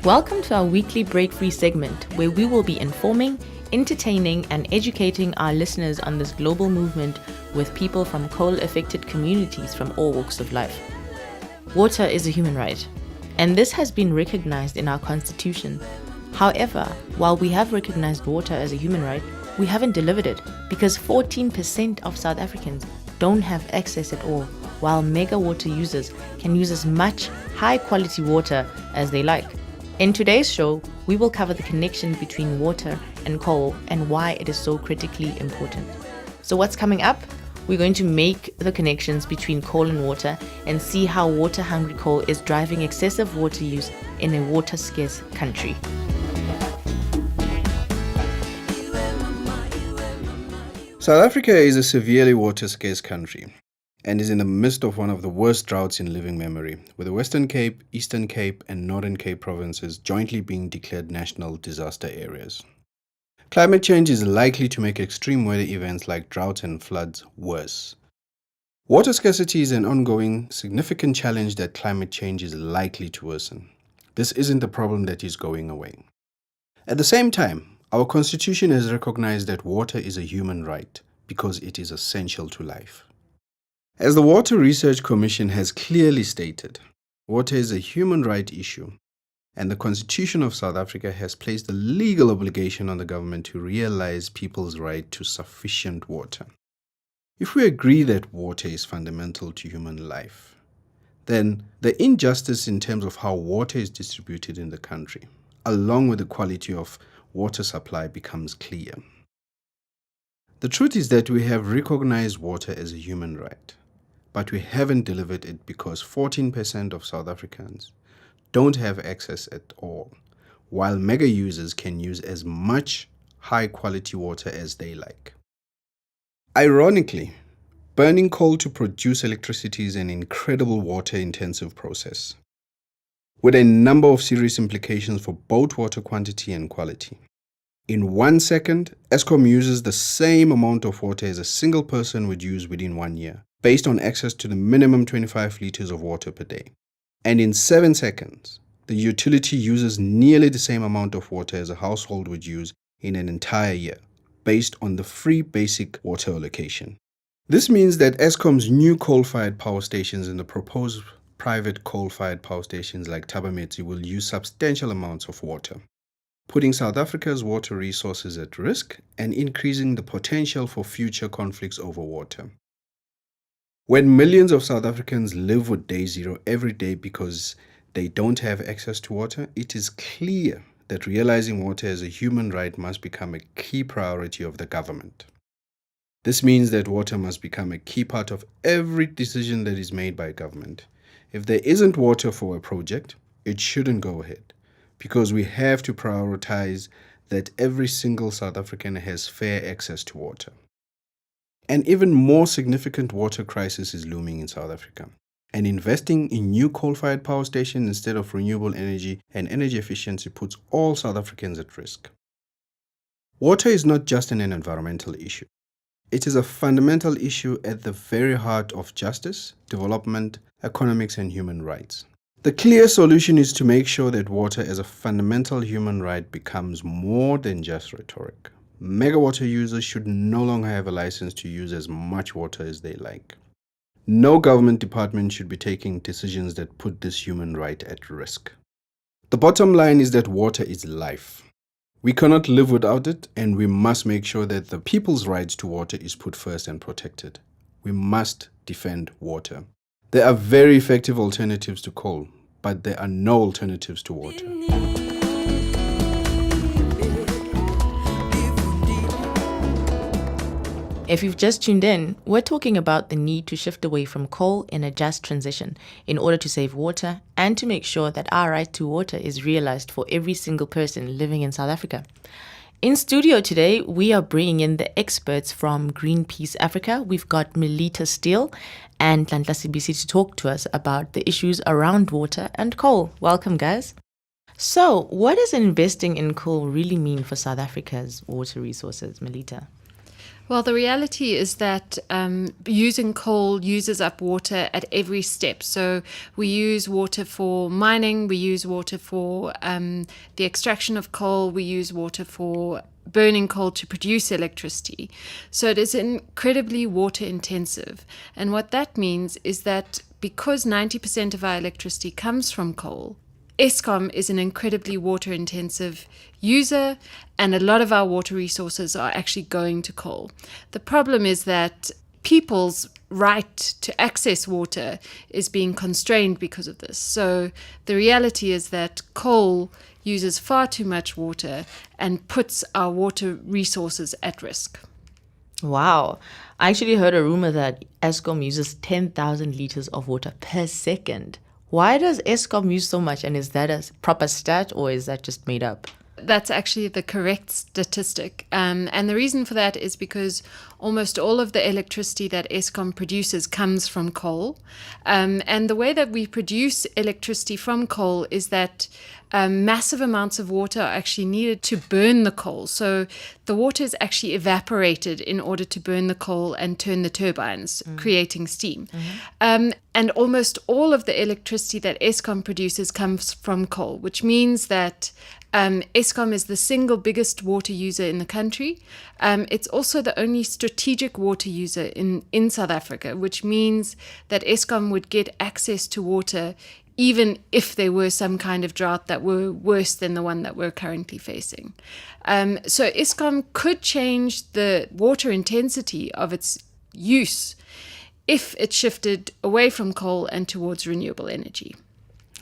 Welcome to our weekly break-free segment where we will be informing, entertaining and educating our listeners on this global movement with people from coal-affected communities from all walks of life. Water is a human right, and this has been recognized in our constitution. However, while we have recognized water as a human right, we haven't delivered it because 14% of South Africans don't have access at all, while mega water users can use as much high-quality water as they like. In today's show, we will cover the connection between water and coal and why it is so critically important. So what's coming up? We're going to make the connections between coal and water and see how water-hungry coal is driving excessive water use in a water-scarce country. South Africa is a severely water-scarce country and is in the midst of one of the worst droughts in living memory, with the Western Cape, Eastern Cape and Northern Cape provinces jointly being declared national disaster areas. Climate change is likely to make extreme weather events like droughts and floods worse. Water scarcity is an ongoing, significant challenge that climate change is likely to worsen. This isn't a problem that is going away. At the same time, our constitution has recognized that water is a human right because it is essential to life. As the Water Research Commission has clearly stated, water is a human right issue, and the Constitution of South Africa has placed a legal obligation on the government to realize people's right to sufficient water. If we agree that water is fundamental to human life, then the injustice in terms of how water is distributed in the country, along with the quality of water supply, becomes clear. The truth is that we have recognized water as a human right, but we haven't delivered it because 14% of South Africans don't have access at all, while mega users can use as much high-quality water as they like. Ironically, burning coal to produce electricity is an incredible water-intensive process, with a number of serious implications for both water quantity and quality. In 1 second, Eskom uses the same amount of water as a single person would use within 1 year, based on access to the minimum 25 liters of water per day. And in 7 seconds, the utility uses nearly the same amount of water as a household would use in an entire year, based on the free basic water allocation. This means that Eskom's new coal-fired power stations and the proposed private coal-fired power stations like Thabametsi will use substantial amounts of water, putting South Africa's water resources at risk and increasing the potential for future conflicts over water. When millions of South Africans live with day zero every day because they don't have access to water, it is clear that realizing water as a human right must become a key priority of the government. This means that water must become a key part of every decision that is made by government. If there isn't water for a project, it shouldn't go ahead, because we have to prioritize that every single South African has fair access to water. An even more significant water crisis is looming in South Africa, and investing in new coal-fired power stations instead of renewable energy and energy efficiency puts all South Africans at risk. Water is not just an environmental issue. It is a fundamental issue at the very heart of justice, development, economics, and human rights. The clear solution is to make sure that water as a fundamental human right becomes more than just rhetoric. Mega water users should no longer have a license to use as much water as they like. No government department should be taking decisions that put this human right at risk. The bottom line is that water is life. We cannot live without it, and we must make sure that the people's rights to water is put first and protected. We must defend water. There are very effective alternatives to coal, but there are no alternatives to water. If you've just tuned in, we're talking about the need to shift away from coal in a just transition in order to save water and to make sure that our right to water is realized for every single person living in South Africa. In studio today, we are bringing in the experts from Greenpeace Africa. We've got Melita Steele and Nhlanhla Sibisi to talk to us about the issues around water and coal. Welcome, guys. So, what does investing in coal really mean for South Africa's water resources, Melita? Well, the reality is that using coal uses up water at every step. So we use water for mining, we use water for the extraction of coal, we use water for burning coal to produce electricity. So it is incredibly water intensive. And what that means is that because 90% of our electricity comes from coal, Eskom is an incredibly water intensive user, and a lot of our water resources are actually going to coal. The problem is that people's right to access water is being constrained because of this. So the reality is that coal uses far too much water and puts our water resources at risk. Wow. I actually heard a rumor that Eskom uses 10,000 liters of water per second. Why does Eskom use so much, and is that a proper stat or is that just made up? That's actually the correct statistic. And the reason for that is because almost all of the electricity that Eskom produces comes from coal. And the way that we produce electricity from coal is that massive amounts of water are actually needed to burn the coal. So the water is actually evaporated in order to burn the coal and turn the turbines, creating steam. And almost all of the electricity that Eskom produces comes from coal, which means that Eskom is the single biggest water user in the country. It's also the only strategic water user in South Africa, which means that Eskom would get access to water even if there were some kind of drought that were worse than the one that we're currently facing. So Eskom could change the water intensity of its use if it shifted away from coal and towards renewable energy.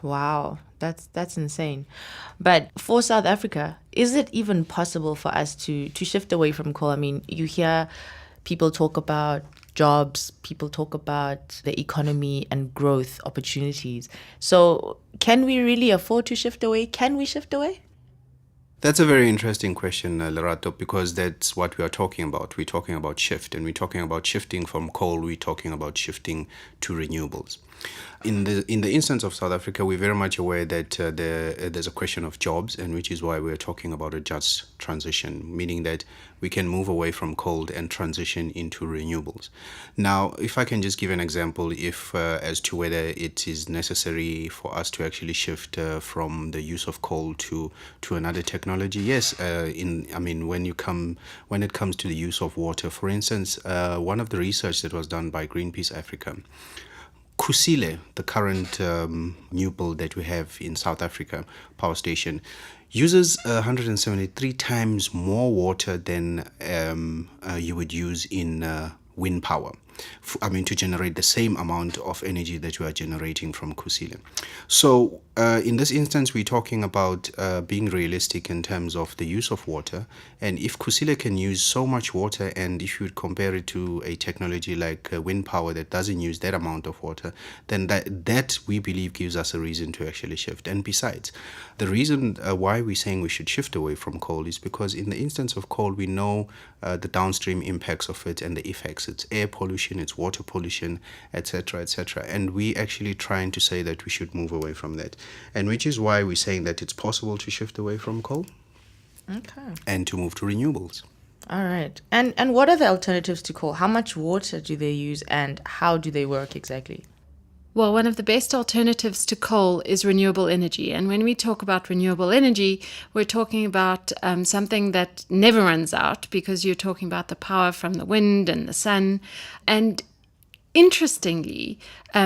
Wow, that's insane. But for South Africa, is it even possible for us to shift away from coal? I mean, you hear people talk about jobs, people talk about the economy and growth opportunities. So can we really afford to shift away? Can we shift away? That's a very interesting question, Lerato, because that's what we are talking about. We're talking about shift, and we're talking about shifting from coal. We're talking about shifting to renewables. In the instance of South Africa, we're very much aware that there's a question of jobs, and which is why we're talking about a just transition, meaning that we can move away from coal and transition into renewables. Now, if I can just give an example, as to whether it is necessary for us to actually shift from the use of coal to another technology, yes. When it comes to the use of water, for instance, one of the research that was done by Greenpeace Africa, Kusile, the current new build that we have in South Africa, power station, uses 173 times more water than you would use in wind power. To generate the same amount of energy that we are generating from Kusile. So in this instance, we're talking about being realistic in terms of the use of water. And if Kusile can use so much water, and if you would compare it to a technology like wind power that doesn't use that amount of water, then that we believe gives us a reason to actually shift. And besides, the reason why we're saying we should shift away from coal is because in the instance of coal, we know the downstream impacts of it and the effects. It's air pollution, it's water pollution, etc., etc. And we actually trying to say that we should move away from that. And which is why we're saying that it's possible to shift away from coal. Okay. And to move to renewables. All right. And what are the alternatives to coal? How much water do they use and how do they work exactly? Well, one of the best alternatives to coal is renewable energy. And when we talk about renewable energy, we're talking about something that never runs out, because you're talking about the power from the wind and the sun. And interestingly,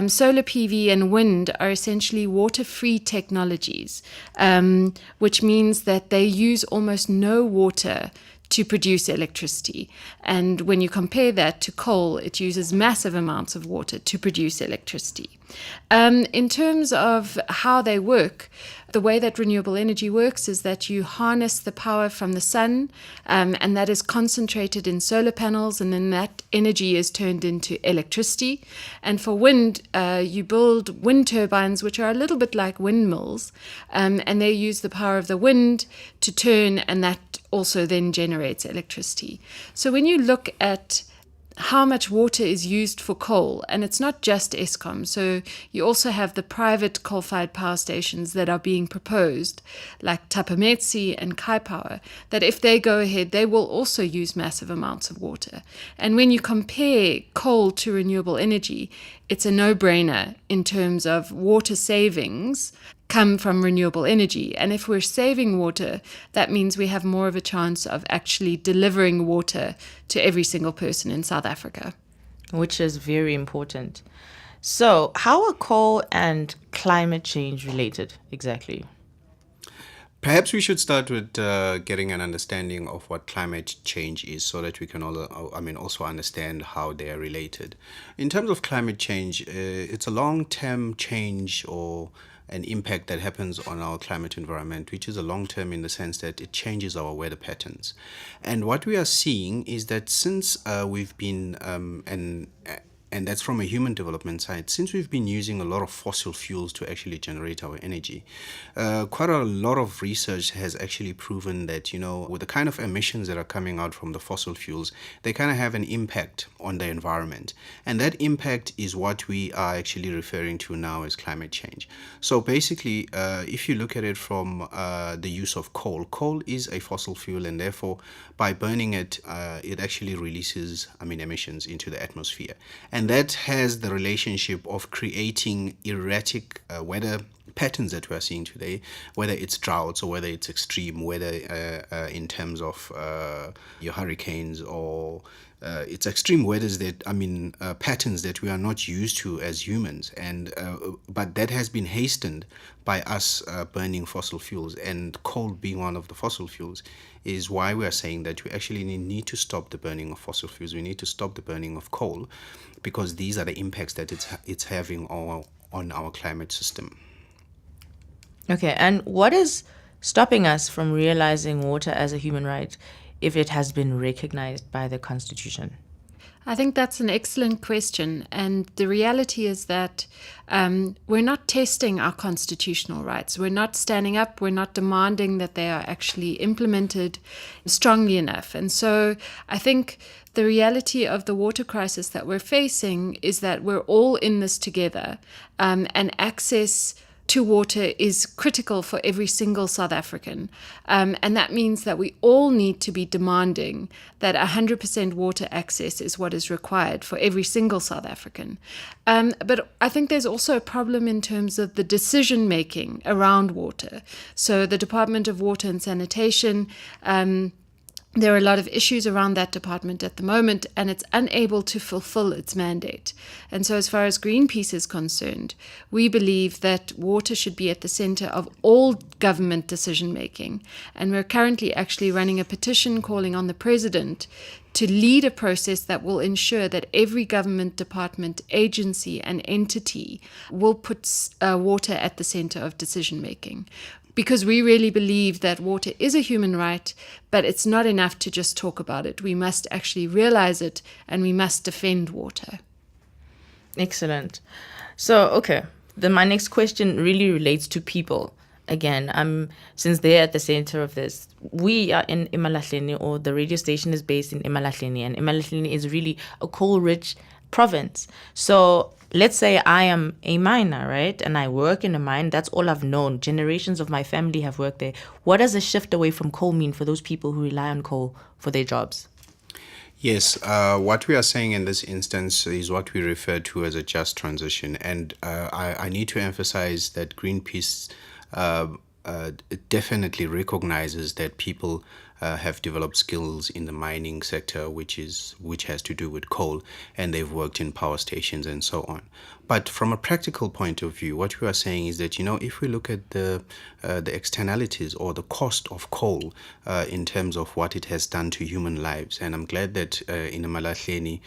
solar PV and wind are essentially water-free technologies, which means that they use almost no water to produce electricity. And when you compare that to coal, it uses massive amounts of water to produce electricity. In terms of how they work, the way that renewable energy works is that you harness the power from the sun, and that is concentrated in solar panels, and then that energy is turned into electricity. And for wind, you build wind turbines, which are a little bit like windmills, and they use the power of the wind to turn, and that also then generates electricity. So when you look at how much water is used for coal. And it's not just Eskom. So you also have the private coal-fired power stations that are being proposed, like Tapametsi and Kaipower, that if they go ahead, they will also use massive amounts of water. And when you compare coal to renewable energy, it's a no-brainer in terms of water savings come from renewable energy. And if we're saving water, that means we have more of a chance of actually delivering water to every single person in South Africa. Which is very important. So, how are coal and climate change related exactly? Perhaps we should start with getting an understanding of what climate change is, so that we can also understand how they are related. In terms of climate change, it's a long-term change or an impact that happens on our climate environment, which is a long-term in the sense that it changes our weather patterns. And what we are seeing is that since we've been and that's from a human development side, since we've been using a lot of fossil fuels to actually generate our energy, quite a lot of research has actually proven that, with the kind of emissions that are coming out from the fossil fuels, they kind of have an impact on the environment. And that impact is what we are actually referring to now as climate change. So basically, if you look at it from the use of coal is a fossil fuel, and therefore by burning it, it actually releases emissions into the atmosphere. And that has the relationship of creating erratic weather patterns that we are seeing today, whether it's droughts or whether it's extreme weather in terms of your hurricanes, or it's extreme weathers that patterns that we are not used to as humans, and but that has been hastened by us burning fossil fuels, and coal being one of the fossil fuels is why we are saying that we actually need to stop the burning of fossil fuels. We need to stop the burning of coal, because these are the impacts that it's having on our climate system. Okay, and what is stopping us from realizing water as a human right if it has been recognized by the Constitution? I think that's an excellent question. And the reality is that we're not testing our constitutional rights. We're not standing up. We're not demanding that they are actually implemented strongly enough. And so I think the reality of the water crisis that we're facing is that we're all in this together, and access to water is critical for every single South African. And that means that we all need to be demanding that 100% water access is what is required for every single South African. But I think there's also a problem in terms of the decision making around water. So the Department of Water and Sanitation, there are a lot of issues around that department at the moment, and it's unable to fulfill its mandate. And so as far as Greenpeace is concerned, we believe that water should be at the center of all government decision-making. And we're currently actually running a petition calling on the president to lead a process that will ensure that every government department, agency, and entity will put water at the center of decision-making. Because we really believe that water is a human right, but it's not enough to just talk about it. We must actually realize it, and we must defend water. Excellent. So, okay, then my next question really relates to people. Again, since they're at the center of this, we are in Emalahleni, or the radio station is based in Emalahleni, and Emalahleni is really a coal-rich province. So let's say I am a miner, right? And I work in a mine. That's all I've known. Generations of my family have worked there. What does a shift away from coal mean for those people who rely on coal for their jobs? Yes, what we are saying in this instance is what we refer to as a just transition. And I need to emphasize that Greenpeace definitely recognizes that people have developed skills in the mining sector, which has to do with coal, and they've worked in power stations and so on. But from a practical point of view, what we are saying is that, if we look at the externalities or the cost of coal in terms of what it has done to human lives, and I'm glad that in Emalahleni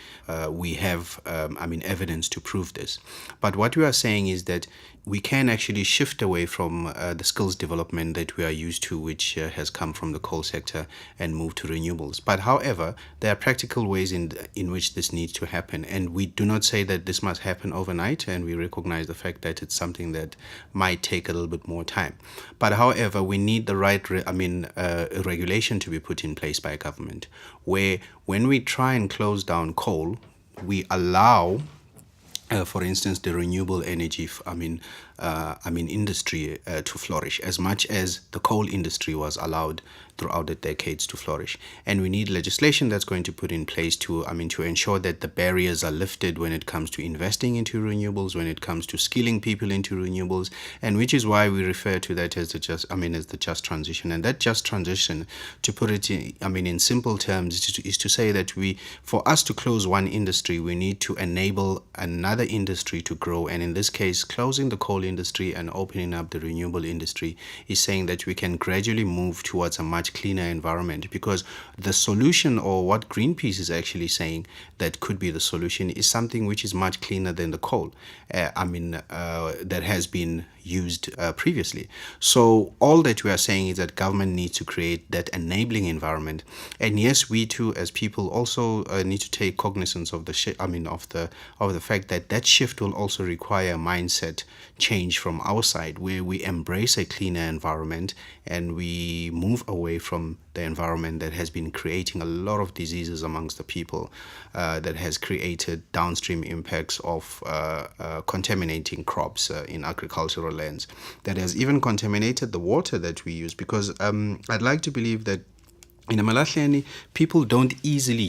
we have evidence to prove this. But what we are saying is that we can actually shift away from the skills development that we are used to, which has come from the coal sector, and move to renewables. But however, there are practical ways in which this needs to happen, and we do not say that this must happen overnight, and we recognize the fact that it's something that might take a little bit more time. But however, we need the right regulation to be put in place by government, where when we try and close down coal, we allow for instance, the renewable energy, industry to flourish as much as the coal industry was allowed throughout the decades to flourish. And we need legislation that's going to put in place to ensure that the barriers are lifted when it comes to investing into renewables, when it comes to skilling people into renewables, and which is why we refer to that as the just transition. And that just transition, to put it in simple terms, is to say that for us to close one industry, we need to enable another industry to grow. And in this case, closing the coal industry and opening up the renewable industry is saying that we can gradually move towards a much cleaner environment, because the solution, or what Greenpeace is actually saying that could be the solution, is something which is much cleaner than the coal that has been used previously. So all that we are saying is that government needs to create that enabling environment. And yes, we too as people also need to take cognizance of the fact that shift will also require a mindset change from our side, where we embrace a cleaner environment and we move away from the environment that has been creating a lot of diseases amongst the people, that has created downstream impacts of contaminating crops in agricultural lands, that has even contaminated the water that we use. Because I'd like to believe that in Malahleni, people don't easily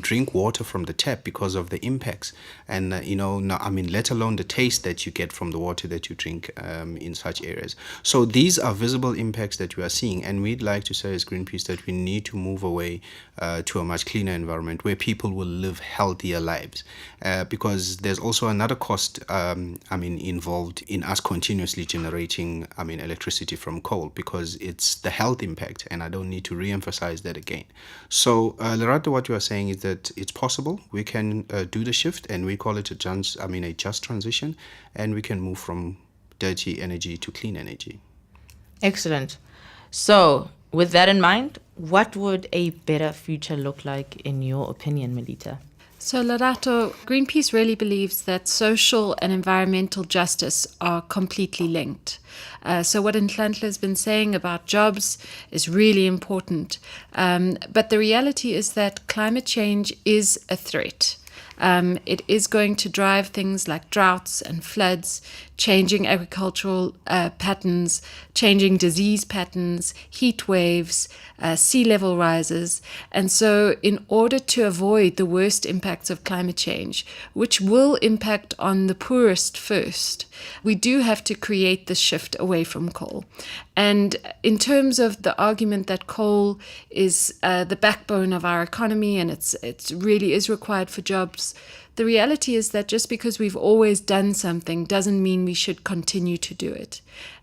drink water from the tap because of the impacts, and let alone the taste that you get from the water that you drink in such areas. So these are visible impacts that we are seeing, and we'd like to say as Greenpeace that we need to move away to a much cleaner environment where people will live healthier lives, because there's also another cost involved in us continuously generating electricity from coal, because it's the health impact, and I don't need to re-emphasize that again. So Lerato, what you are saying is that it's possible. We can do the shift, and we call it a just transition, and we can move from dirty energy to clean energy. Excellent. So with that in mind, what would a better future look like in your opinion, Melita? So, Lerato, Greenpeace really believes that social and environmental justice are completely linked. So what Nhlanhla has been saying about jobs is really important. But the reality is that climate change is a threat. It is going to drive things like droughts and floods, changing agricultural patterns, changing disease patterns, heat waves, sea level rises. And so in order to avoid the worst impacts of climate change, which will impact on the poorest first, we do have to create the shift away from coal. And in terms of the argument that coal is the backbone of our economy and it really is required for jobs, the reality is that just because we've always done something doesn't mean we should continue to do it.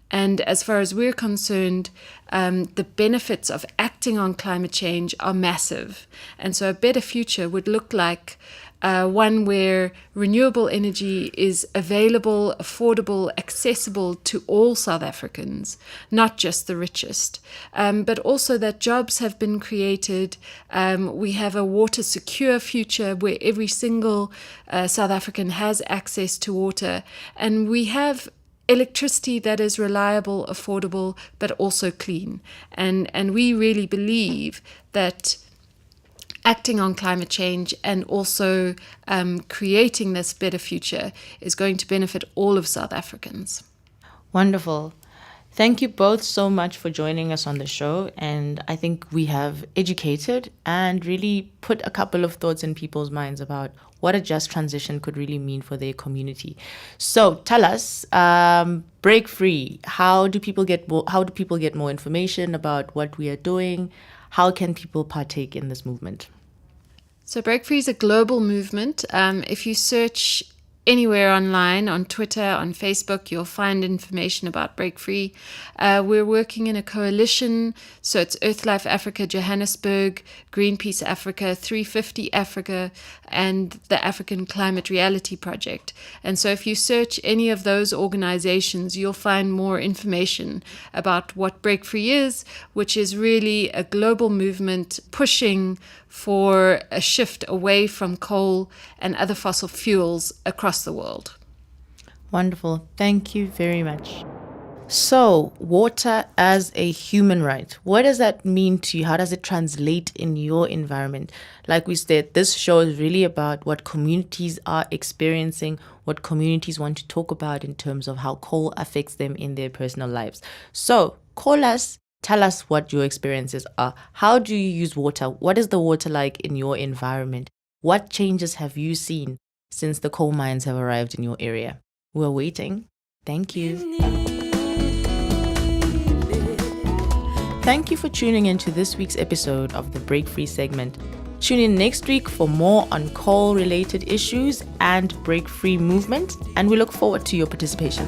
And as far as we're concerned, the benefits of acting on climate change are massive. And so a better future would look like one where renewable energy is available, affordable, accessible to all South Africans, not just the richest, but also that jobs have been created. We have a water secure future where every single South African has access to water, and we have electricity that is reliable, affordable, but also clean. And we really believe that acting on climate change and also creating this better future is going to benefit all of South Africans. Wonderful. Thank you both so much for joining us on the show. And I think we have educated and really put a couple of thoughts in people's minds about what a just transition could really mean for their community. So tell us, Break Free, how do people get more information about what we are doing? How can people partake in this movement? So Break Free is a global movement. If you search anywhere online, on Twitter, on Facebook, you'll find information about Break Free. We're working in a coalition, so it's Earthlife Africa Johannesburg, Greenpeace Africa, 350 Africa, and the African Climate Reality Project. And so if you search any of those organizations, you'll find more information about what Break Free is, which is really a global movement pushing for a shift away from coal and other fossil fuels across the world. Wonderful. Thank you very much. So, water as a human right. What does that mean to you? How does it translate in your environment? Like we said, this show is really about what communities are experiencing, what communities want to talk about in terms of how coal affects them in their personal lives. So, call us. Tell us what your experiences are. How do you use water? What is the water like in your environment? What changes have you seen since the coal mines have arrived in your area? We're waiting. Thank you. Thank you for tuning in to this week's episode of the Break Free segment. Tune in next week for more on coal-related issues and Break Free movement, and we look forward to your participation.